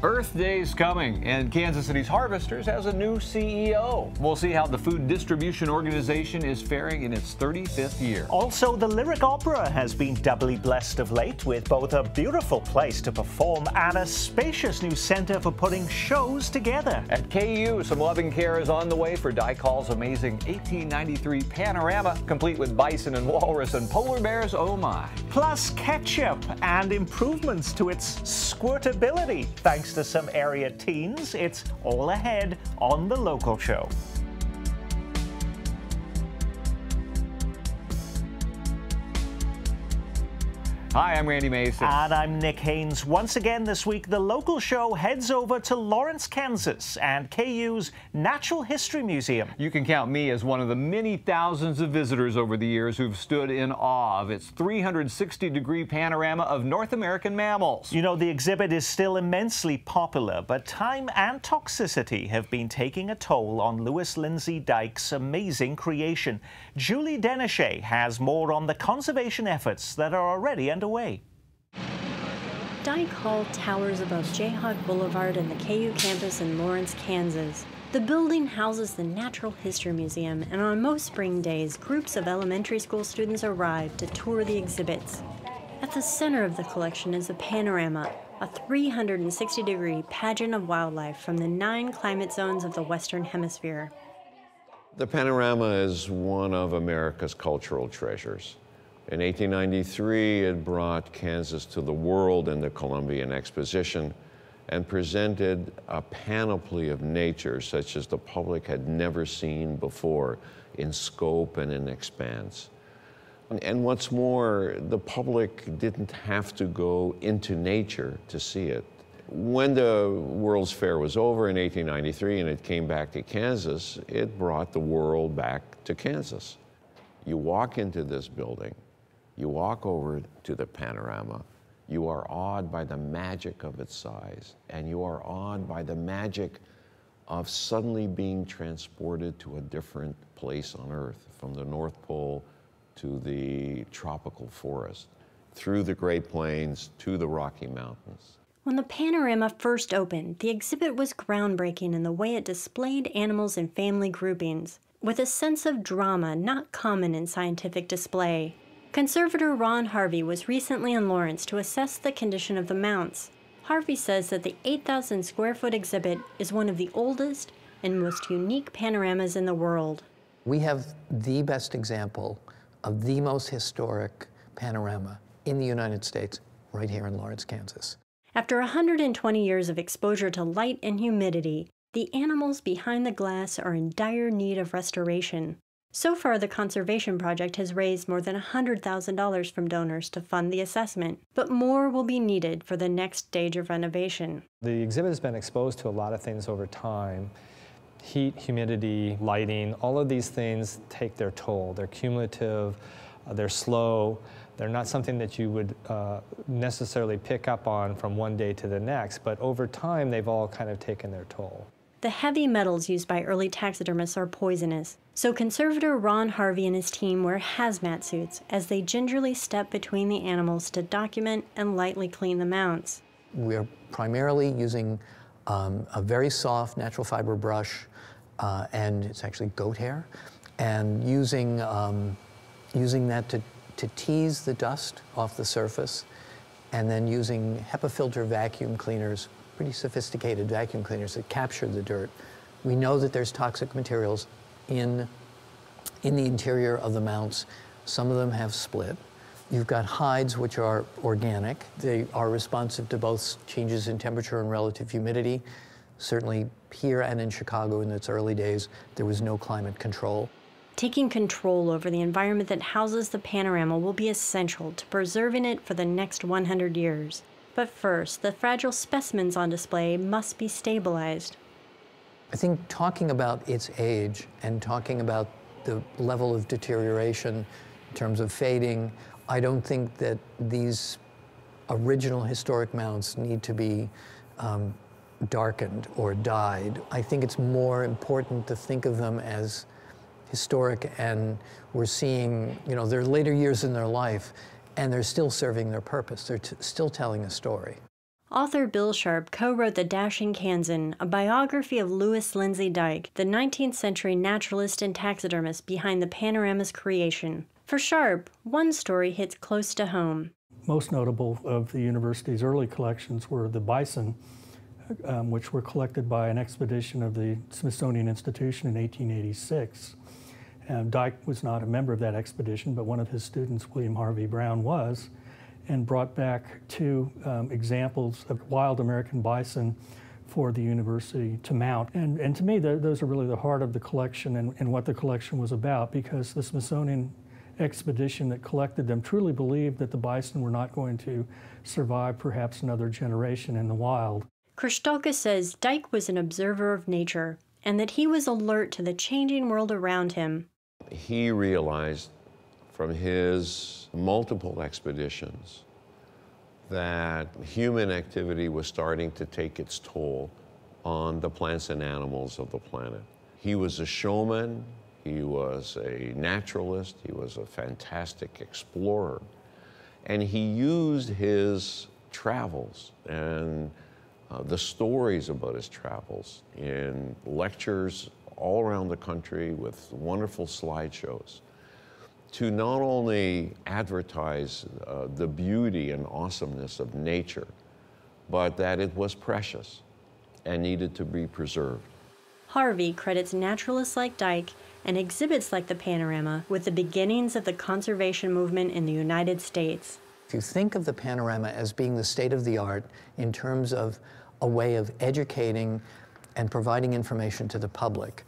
Earth Day's coming, and Kansas City's Harvesters has a new CEO. We'll see how the Food Distribution Organization is faring in its 35th year. Also, the Lyric Opera has been doubly blessed of late with both a beautiful place to perform and a spacious new center for putting shows together. At KU, some loving care is on the way for Dykhal's amazing 1893 panorama, complete with bison and walrus and polar bears, oh my. Plus ketchup and improvements to its squirtability. Thanks to some area teens, it's all ahead on The Local Show. Hi, I'm Randy Mason. And I'm Nick Haynes. Once again this week, The Local Show heads over to Lawrence, Kansas and KU's Natural History Museum. You can count me as one of the many thousands of visitors over the years who've stood in awe of its 360-degree panorama of North American mammals. You know, the exhibit is still immensely popular, but time and toxicity have been taking a toll on Louis Lindsay Dyke's amazing creation. Julie Denechet has more on the conservation efforts that are already underway. Dyke Hall towers above Jayhawk Boulevard and the KU campus in Lawrence, Kansas. The building houses the Natural History Museum, and on most spring days, groups of elementary school students arrive to tour the exhibits. At the center of the collection is a panorama, a 360-degree pageant of wildlife from the 9 climate zones of the Western Hemisphere. The panorama is one of America's cultural treasures. In 1893, it brought Kansas to the world in the Columbian Exposition and presented a panoply of nature such as the public had never seen before in scope and in expanse. And what's more, the public didn't have to go into nature to see it. When the World's Fair was over in 1893 and it came back to Kansas, it brought the world back to Kansas. You walk into this building, you walk over to the panorama, you are awed by the magic of its size, and you are awed by the magic of suddenly being transported to a different place on Earth, from the North Pole to the tropical forest, through the Great Plains to the Rocky Mountains. When the panorama first opened, the exhibit was groundbreaking in the way it displayed animals in family groupings, with a sense of drama not common in scientific display. Conservator Ron Harvey was recently in Lawrence to assess the condition of the mounts. Harvey says that the 8,000 square foot exhibit is one of the oldest and most unique panoramas in the world. We have the best example of the most historic panorama in the United States right here in Lawrence, Kansas. After 120 years of exposure to light and humidity, the animals behind the glass are in dire need of restoration. So far, the conservation project has raised more than $100,000 from donors to fund the assessment, but more will be needed for the next stage of renovation. The exhibit has been exposed to a lot of things over time. Heat, humidity, lighting, all of these things take their toll. They're cumulative, they're slow, they're not something that you would necessarily pick up on from one day to the next, but over time they've all kind of taken their toll. The heavy metals used by early taxidermists are poisonous, so conservator Ron Harvey and his team wear hazmat suits as they gingerly step between the animals to document and lightly clean the mounts. We're primarily using a very soft natural fiber brush, and it's actually goat hair, and using that to tease the dust off the surface, and then using HEPA filter vacuum cleaners, pretty sophisticated vacuum cleaners that capture the dirt. We know that there's toxic materials in the interior of the mounts. Some of them have split. You've got hides, which are organic. They are responsive to both changes in temperature and relative humidity. Certainly here and in Chicago in its early days, there was no climate control. Taking control over the environment that houses the panorama will be essential to preserving it for the next 100 years. But first, the fragile specimens on display must be stabilized. I think talking about its age and talking about the level of deterioration in terms of fading, I don't think that these original historic mounts need to be darkened or dyed. I think it's more important to think of them as historic, and we're seeing, their later years in their life, and they're still serving their purpose. They're still telling a story. Author Bill Sharp co-wrote The Dashing Kansan, a biography of Louis Lindsay Dyke, the 19th century naturalist and taxidermist behind the panorama's creation. For Sharp, one story hits close to home. Most notable of the university's early collections were the bison, which were collected by an expedition of the Smithsonian Institution in 1886. Dyke was not a member of that expedition, but one of his students, William Harvey Brown, was, and brought back two examples of wild American bison for the university to mount. And to me, those are really the heart of the collection and what the collection was about, because the Smithsonian expedition that collected them truly believed that the bison were not going to survive perhaps another generation in the wild. Krystolka says Dyke was an observer of nature and that he was alert to the changing world around him. He realized from his multiple expeditions that human activity was starting to take its toll on the plants and animals of the planet. He was a showman, he was a naturalist, he was a fantastic explorer, and he used his travels and the stories about his travels in lectures all around the country with wonderful slideshows to not only advertise the beauty and awesomeness of nature, but that it was precious and needed to be preserved. Harvey credits naturalists like Dyke and exhibits like the Panorama with the beginnings of the conservation movement in the United States. If you think of the Panorama as being the state of the art in terms of a way of educating and providing information to the public,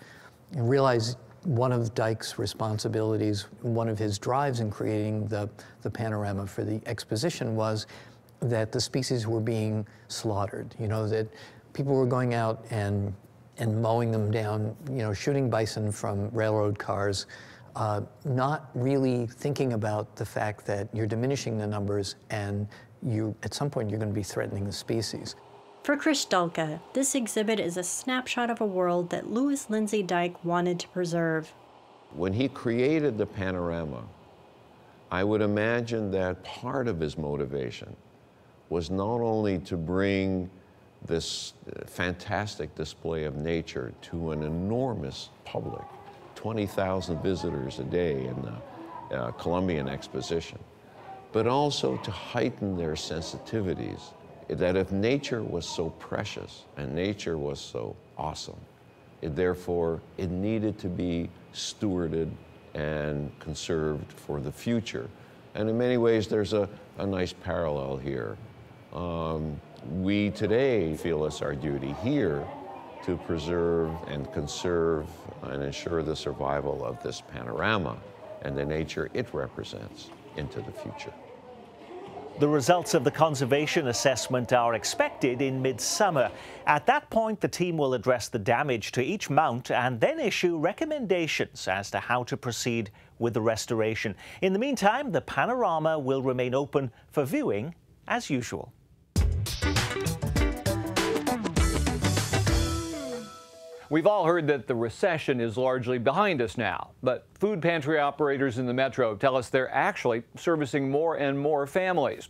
you realize one of Dyke's responsibilities, one of his drives in creating the Panorama for the exposition was that the species were being slaughtered. You know, that people were going out and mowing them down, you know, shooting bison from railroad cars, not really thinking about the fact that you're diminishing the numbers and at some point you're going to be threatening the species. For Krystolka, this exhibit is a snapshot of a world that Louis Lindsay Dyke wanted to preserve. When he created the Panorama, I would imagine that part of his motivation was not only to bring this fantastic display of nature to an enormous public, 20,000 visitors a day in the Columbian Exposition, but also to heighten their sensitivities, that if nature was so precious and nature was so awesome, therefore it needed to be stewarded and conserved for the future. And in many ways, there's a nice parallel here. We today feel it's our duty here to preserve and conserve and ensure the survival of this panorama and the nature it represents into the future. The results of the conservation assessment are expected in midsummer. At that point, the team will address the damage to each mount and then issue recommendations as to how to proceed with the restoration. In the meantime, the Panorama will remain open for viewing as usual. We've all heard that the recession is largely behind us now, but food pantry operators in the metro tell us they're actually servicing more and more families.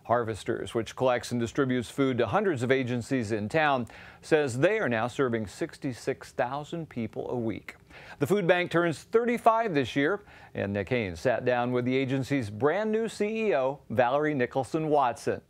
Harvesters, which collects and distributes food to hundreds of agencies in town, says they are now serving 66,000 people a week. The food bank turns 35 this year, and Nick Haynes sat down with the agency's brand new CEO, Valerie Nicholson-Watson.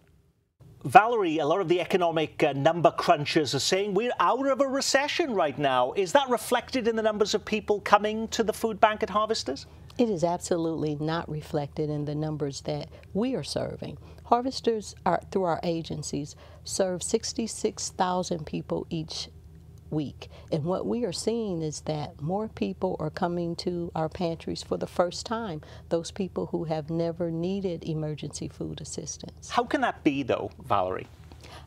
Valerie, a lot of the economic number crunchers are saying we're out of a recession right now. Is that reflected in the numbers of people coming to the food bank at Harvesters? It is absolutely not reflected in the numbers that we are serving. Harvesters, through our agencies, serve 66,000 people each week. And what we are seeing is that more people are coming to our pantries for the first time, those people who have never needed emergency food assistance. How can that be, though, Valerie?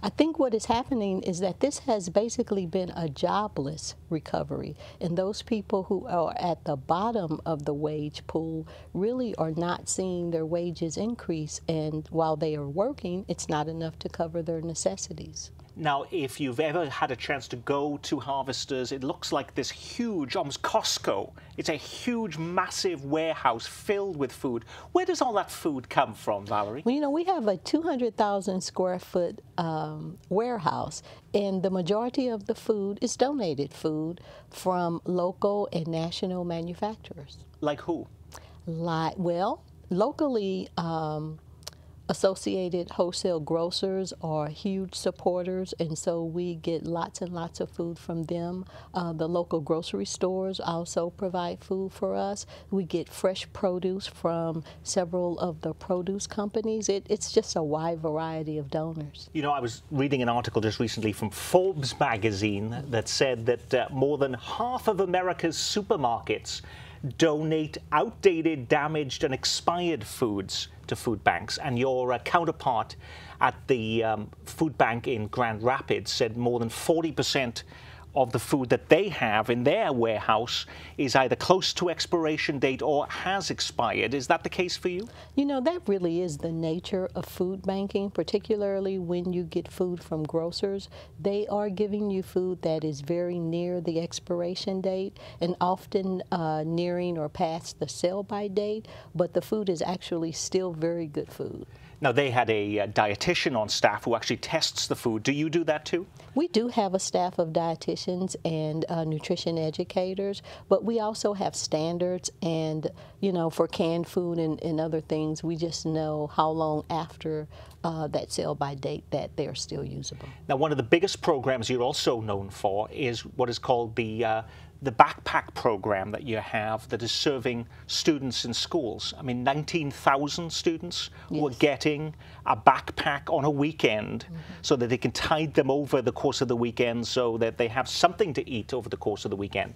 I think what is happening is that this has basically been a jobless recovery, and those people who are at the bottom of the wage pool really are not seeing their wages increase, and while they are working, it's not enough to cover their necessities. Now, if you've ever had a chance to go to Harvesters, it looks like this huge, almost Costco. It's a huge, massive warehouse filled with food. Where does all that food come from, Valerie? Well, you know, we have a 200,000 square foot warehouse, and the majority of the food is donated food from local and national manufacturers. Like who? Like, well, locally, Associated Wholesale Grocers are huge supporters, and so we get lots and lots of food from them. The local grocery stores also provide food for us. We get fresh produce from several of the produce companies. It's just a wide variety of donors. You know, I was reading an article just recently from Forbes magazine that said that more than half of America's supermarkets donate outdated, damaged, and expired foods to food banks. And your counterpart at the food bank in Grand Rapids said more than 40% of the food that they have in their warehouse is either close to expiration date or has expired. Is that the case for you? You know, that really is the nature of food banking, particularly when you get food from grocers. They are giving you food that is very near the expiration date and often nearing or past the sell-by date, but the food is actually still very good food. Now, they had a dietitian on staff who actually tests the food. Do you do that too? We do have a staff of dietitians and nutrition educators, but we also have standards, and, you know, for canned food and other things, we just know how long after that sell-by date that they're still usable. Now, one of the biggest programs you're also known for is what is called the backpack program that you have that is serving students in schools. I mean, 19,000 students who are getting a backpack on a weekend so that they can tide them over the course of the weekend so that they have something to eat over the course of the weekend.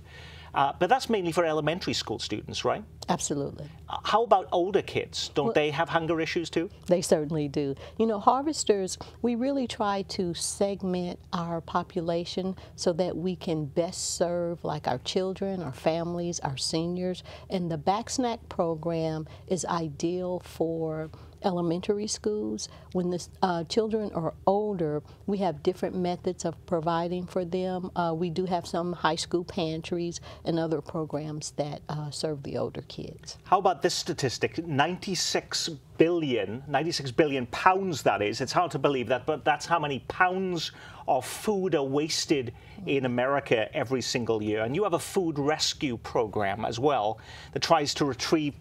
But that's mainly for elementary school students, right? Absolutely. How about older kids? Don't they have hunger issues too? They certainly do. You know, Harvesters, we really try to segment our population so that we can best serve like our children, our families, our seniors. And the Back Snack program is ideal for elementary schools. When the children are older, we have different methods of providing for them. We do have some high school pantries and other programs that serve the older kids. How about this statistic? 96 billion pounds, that is. It's hard to believe that, but that's how many pounds of food are wasted in America every single year. And you have a food rescue program as well that tries to retrieve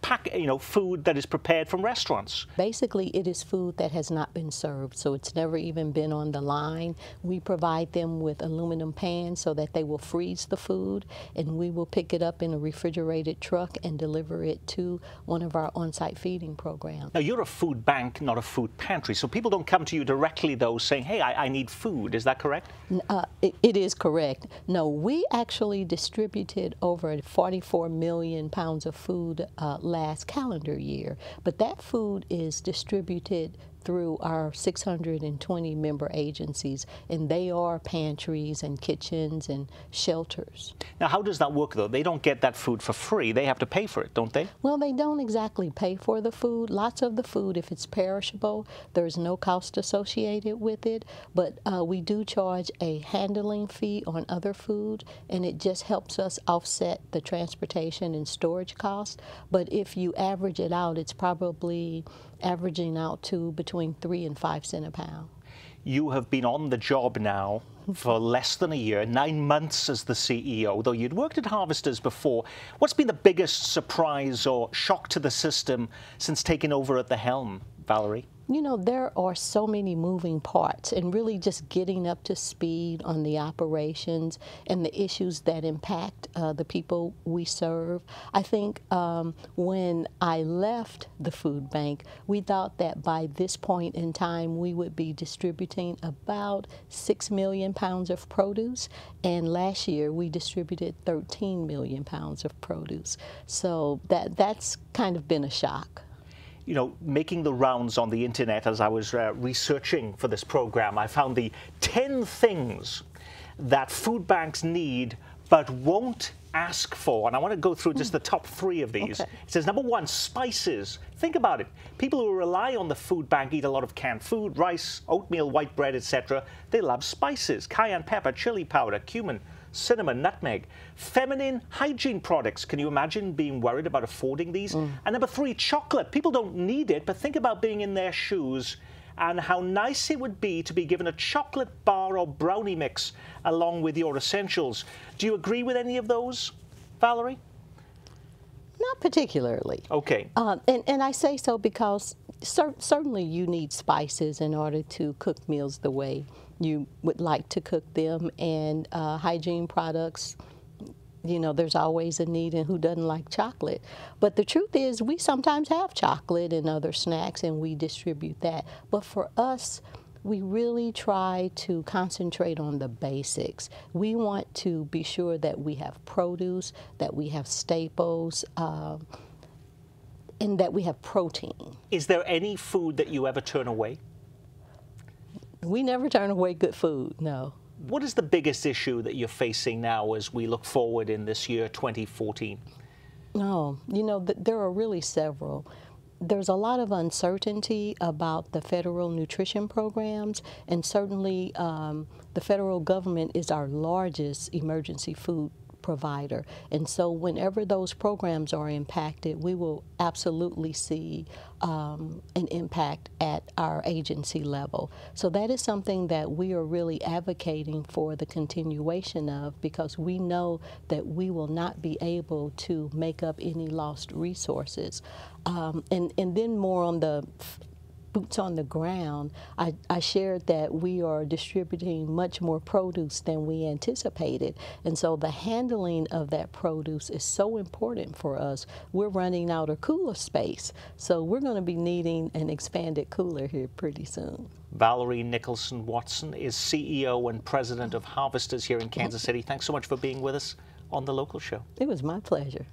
food that is prepared from restaurants. Basically, it is food that has not been served, so it's never even been on the line. We provide them with aluminum pans so that they will freeze the food, and we will pick it up in a refrigerated truck and deliver it to one of our on-site feeding programs. Now, you're a food bank, not a food pantry, so people don't come to you directly, though, saying, hey, I need food. Is that correct? It is correct. No, we actually distributed over 44 million pounds of food last calendar year, but that food is distributed through our 620 member agencies, and they are pantries and kitchens and shelters. Now, how does that work, though? They don't get that food for free. They have to pay for it, don't they? Well, they don't exactly pay for the food. Lots of the food, if it's perishable, there's no cost associated with it, but we do charge a handling fee on other food, and it just helps us offset the transportation and storage costs. But if you average it out, it's probably averaging out to between 3 and 5 cents a pound. You have been on the job now for less than a year, 9 months as the CEO, though you'd worked at Harvesters before. What's been the biggest surprise or shock to the system since taking over at the helm, Valerie? You know, there are so many moving parts, and really just getting up to speed on the operations and the issues that impact the people we serve. I think when I left the food bank, we thought that by this point in time we would be distributing about 6 million pounds of produce, and last year we distributed 13 million pounds of produce. So that's kind of been a shock. You know, making the rounds on the internet as I was researching for this program, I found the 10 things that food banks need but won't ask for, and I want to go through just the top 3 of these. Okay. It says, number 1, spices. Think about it. People who rely on the food bank eat a lot of canned food, rice, oatmeal, white bread, etc. They love spices, cayenne pepper, chili powder, cumin, cinnamon, nutmeg. Feminine hygiene products. Can you imagine being worried about affording these? And number 3, chocolate. People don't need it, but think about being in their shoes and how nice it would be to be given a chocolate bar or brownie mix along with your essentials. Do you agree with any of those, Valerie? Not particularly. Okay. And I say so because certainly you need spices in order to cook meals the way you would like to cook them, and hygiene products, you know, there's always a need, and who doesn't like chocolate? But the truth is, we sometimes have chocolate and other snacks, and we distribute that. But for us, we really try to concentrate on the basics. We want to be sure that we have produce, that we have staples, and that we have protein. Is there any food that you ever turn away? We never turn away good food, no. What is the biggest issue that you're facing now as we look forward in this year, 2014? No, you know, there are really several. There's a lot of uncertainty about the federal nutrition programs, and certainly the federal government is our largest emergency food provider. And so whenever those programs are impacted, we will absolutely see an impact at our agency level. So that is something that we are really advocating for the continuation of, because we know that we will not be able to make up any lost resources. And then more on the boots on the ground, I shared that we are distributing much more produce than we anticipated. And so the handling of that produce is so important for us. We're running out of cooler space. So we're going to be needing an expanded cooler here pretty soon. Valerie Nicholson Watson is CEO and President of Harvesters here in Kansas City. Thanks so much for being with us on The Local Show. It was my pleasure.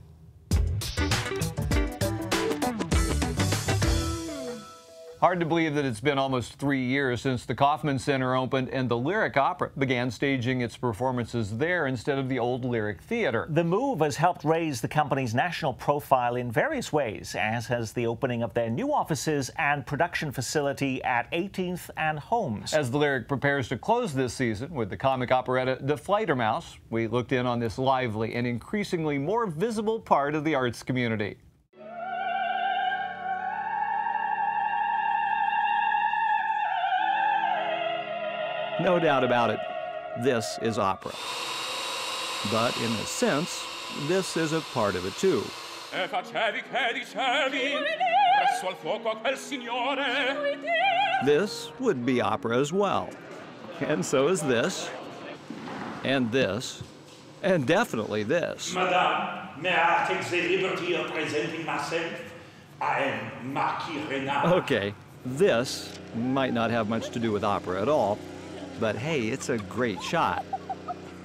Hard to believe that it's been almost 3 years since the Kauffman Center opened and the Lyric Opera began staging its performances there instead of the old Lyric Theater. The move has helped raise the company's national profile in various ways, as has the opening of their new offices and production facility at 18th and Holmes. As the Lyric prepares to close this season with the comic operetta The Fledermaus, we looked in on this lively and increasingly more visible part of the arts community. No doubt about it, this is opera. But in a sense, this is a part of it too. This would be opera as well. And so is this, and this, and definitely this. Madame, may I take the liberty of presenting myself? I am Marquis Renard. Okay, this might not have much to do with opera at all, but hey, it's a great shot.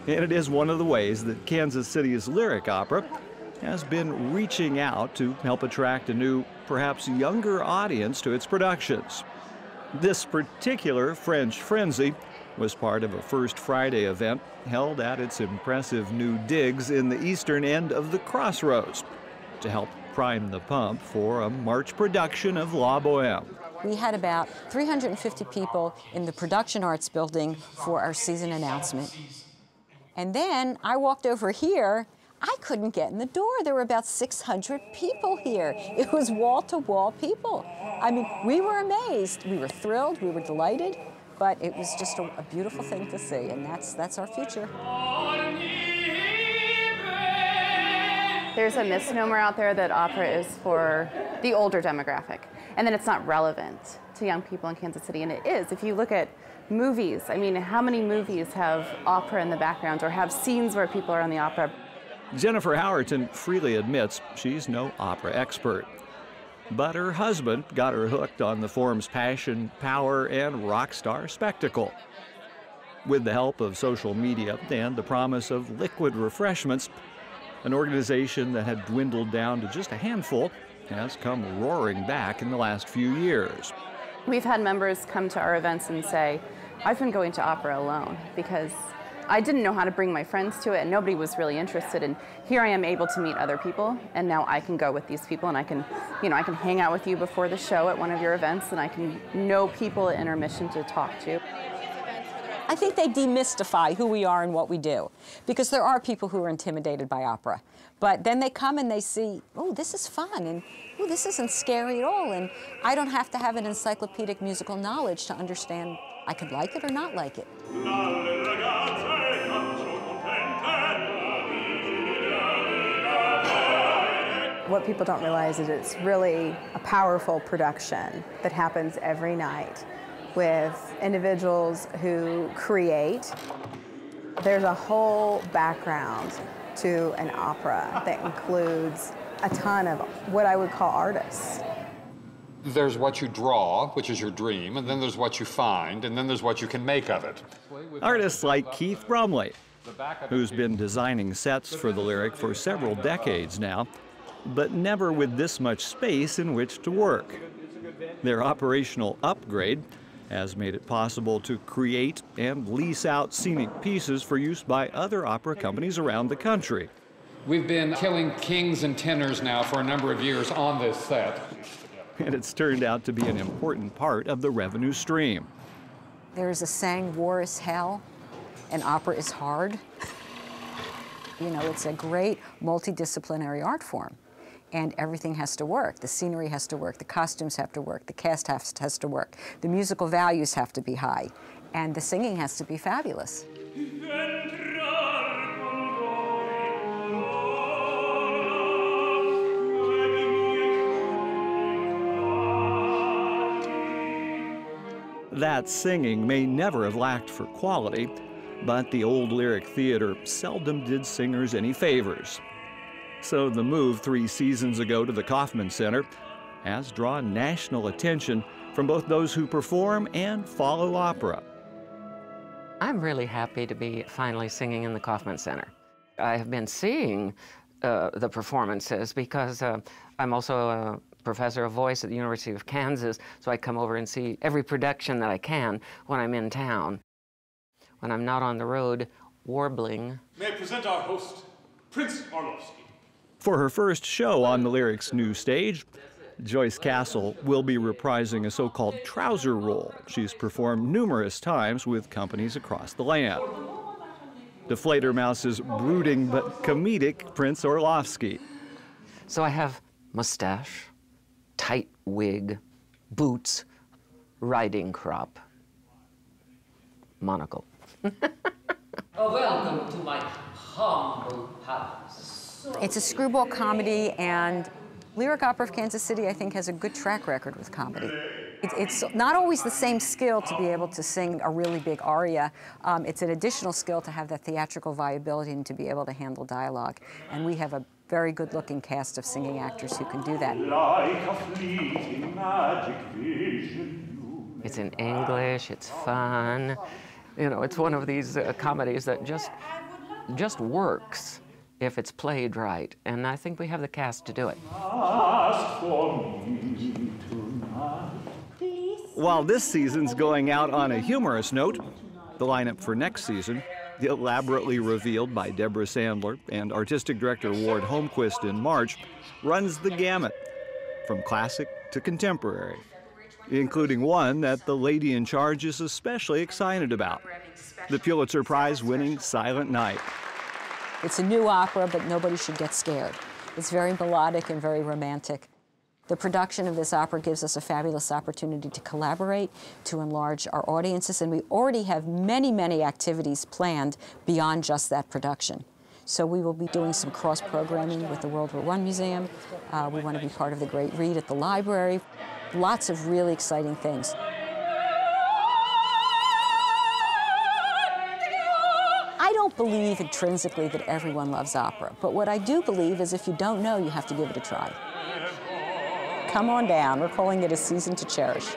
And it is one of the ways that Kansas City's Lyric Opera has been reaching out to help attract a new, perhaps younger audience to its productions. This particular French Frenzy was part of a First Friday event held at its impressive new digs in the eastern end of the Crossroads to help prime the pump for a March production of La Boheme. We had about 350 people in the Production Arts Building for our season announcement. And then I walked over here. I couldn't get in the door. There were about 600 people here. It was wall-to-wall people. I mean, we were amazed. We were thrilled. We were delighted. But it was just a beautiful thing to see, and that's our future. There's a misnomer out there that opera is for the older demographic, and then it's not relevant to young people in Kansas City, and it is. If you look at movies, I mean, how many movies have opera in the background or have scenes where people are on the opera? Jennifer Howerton freely admits she's no opera expert. But her husband got her hooked on the form's passion, power, and rock star spectacle. With the help of social media and the promise of liquid refreshments, an organization that had dwindled down to just a handful has come roaring back in the last few years. We've had members come to our events and say, I've been going to opera alone because I didn't know how to bring my friends to it, and nobody was really interested. And here I am able to meet other people, and now I can go with these people, and I can, I can hang out with you before the show at one of your events, and I can know people at intermission to talk to. I think they demystify who we are and what we do, because there are people who are intimidated by opera. But then they come and they see, oh, this is fun, and oh, this isn't scary at all, and I don't have to have an encyclopedic musical knowledge to understand I could like it or not like it. What people don't realize is it's really a powerful production that happens every night with individuals who create. There's a whole background to an opera that includes a ton of what I would call artists. There's what you draw, which is your dream, and then there's what you find, and then there's what you can make of it. Artists like Keith Brumley, who's been designing sets for the Lyric for several decades now, but never with this much space in which to work. Their operational upgrade has made it possible to create and lease out scenic pieces for use by other opera companies around the country. We've been killing kings and tenors now for a number of years on this set. And it's turned out to be an important part of the revenue stream. There's a saying, war is hell, and opera is hard. It's a great multidisciplinary art form, and everything has to work. The scenery has to work, the costumes have to work, the cast has to work, the musical values have to be high, and the singing has to be fabulous. That singing may never have lacked for quality, but the old Lyric Theater seldom did singers any favors. So the move 3 seasons ago to the Kaufman Center has drawn national attention from both those who perform and follow opera. I'm really happy to be finally singing in the Kaufman Center. I have been seeing the performances because I'm also a professor of voice at the University of Kansas, so I come over and see every production that I can when I'm in town. When I'm not on the road warbling. May I present our host, Prince Orlovsky. For her first show on the Lyric's new stage, Joyce Castle will be reprising a so-called trouser role she's performed numerous times with companies across the land. The Fledermaus's brooding but comedic Prince Orlovsky. So I have mustache, tight wig, boots, riding crop, monocle. Welcome to my humble palace. It's a screwball comedy, and Lyric Opera of Kansas City, I think, has a good track record with comedy. It's not always the same skill to be able to sing a really big aria. It's an additional skill to have that theatrical viability and to be able to handle dialogue. And we have a very good-looking cast of singing actors who can do that. It's in English, it's fun. It's one of these comedies that just works if it's played right, and I think we have the cast to do it. While this season's going out on a humorous note, the lineup for next season, elaborately revealed by Deborah Sandler and artistic director Ward Holmquist in March, runs the gamut, from classic to contemporary, including one that the lady in charge is especially excited about, the Pulitzer Prize-winning Silent Night. It's a new opera, but nobody should get scared. It's very melodic and very romantic. The production of this opera gives us a fabulous opportunity to collaborate, to enlarge our audiences, and we already have many, many activities planned beyond just that production. So we will be doing some cross-programming with the World War I Museum. We want to be part of the Great Read at the library. Lots of really exciting things. I don't believe intrinsically that everyone loves opera, but what I do believe is if you don't know, you have to give it a try. Come on down. We're calling it A Season to Cherish.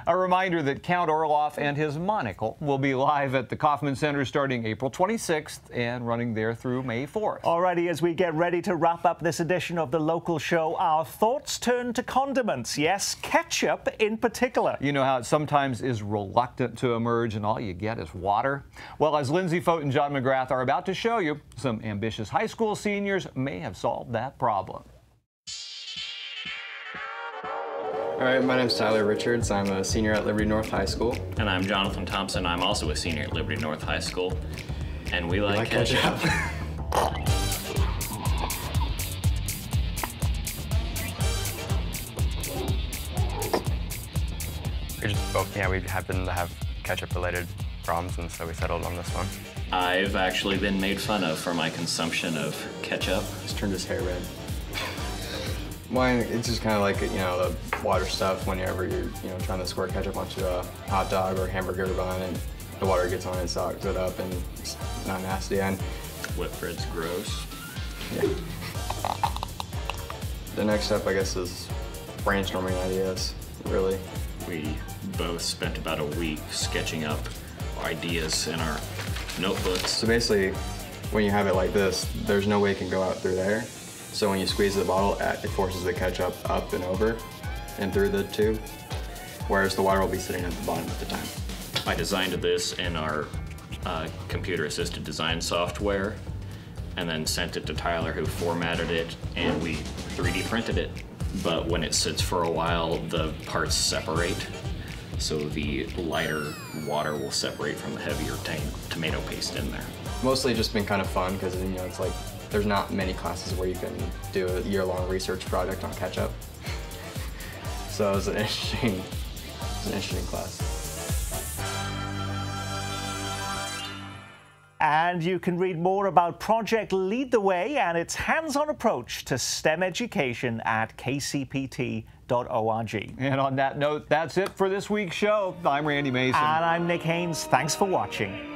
A reminder that Count Orloff and his monocle will be live at the Kauffman Center starting April 26th and running there through May 4th. Alrighty, as we get ready to wrap up this edition of The Local Show, our thoughts turn to condiments. Yes, ketchup in particular. You know how it sometimes is reluctant to emerge and all you get is water? Well, as Lindsay Fote and John McGrath are about to show you, some ambitious high school seniors may have solved that problem. All right, my name's Tyler Richards. I'm a senior at Liberty North High School. And I'm Jonathan Thompson. I'm also a senior at Liberty North High School. And we like ketchup. We happened to have ketchup-related problems, and so we settled on this one. I've actually been made fun of for my consumption of ketchup. Just turned his hair red. Mine, it's just kind of like, you know, the water stuff whenever you're, trying to squirt ketchup onto a hot dog or hamburger bun and the water gets on it, soaks it up, and it's not nasty. And whipped bread's gross. Yeah. The next step, I guess, is brainstorming ideas, really. We both spent about a week sketching up ideas in our notebooks. So basically, when you have it like this, there's no way it can go out through there. So when you squeeze the bottle, it forces the ketchup up and over and through the tube, whereas the water will be sitting at the bottom at the time. I designed this in our computer-assisted design software and then sent it to Tyler, who formatted it, and we 3D printed it. But when it sits for a while, the parts separate. So the lighter water will separate from the heavier tomato paste in there. Mostly just been kind of fun because, it's like there's not many classes where you can do a year-long research project on ketchup. So it was an interesting class. And you can read more about Project Lead the Way and its hands-on approach to STEM education at kcpt.org. And on that note, that's it for this week's show. I'm Randy Mason. And I'm Nick Haynes. Thanks for watching.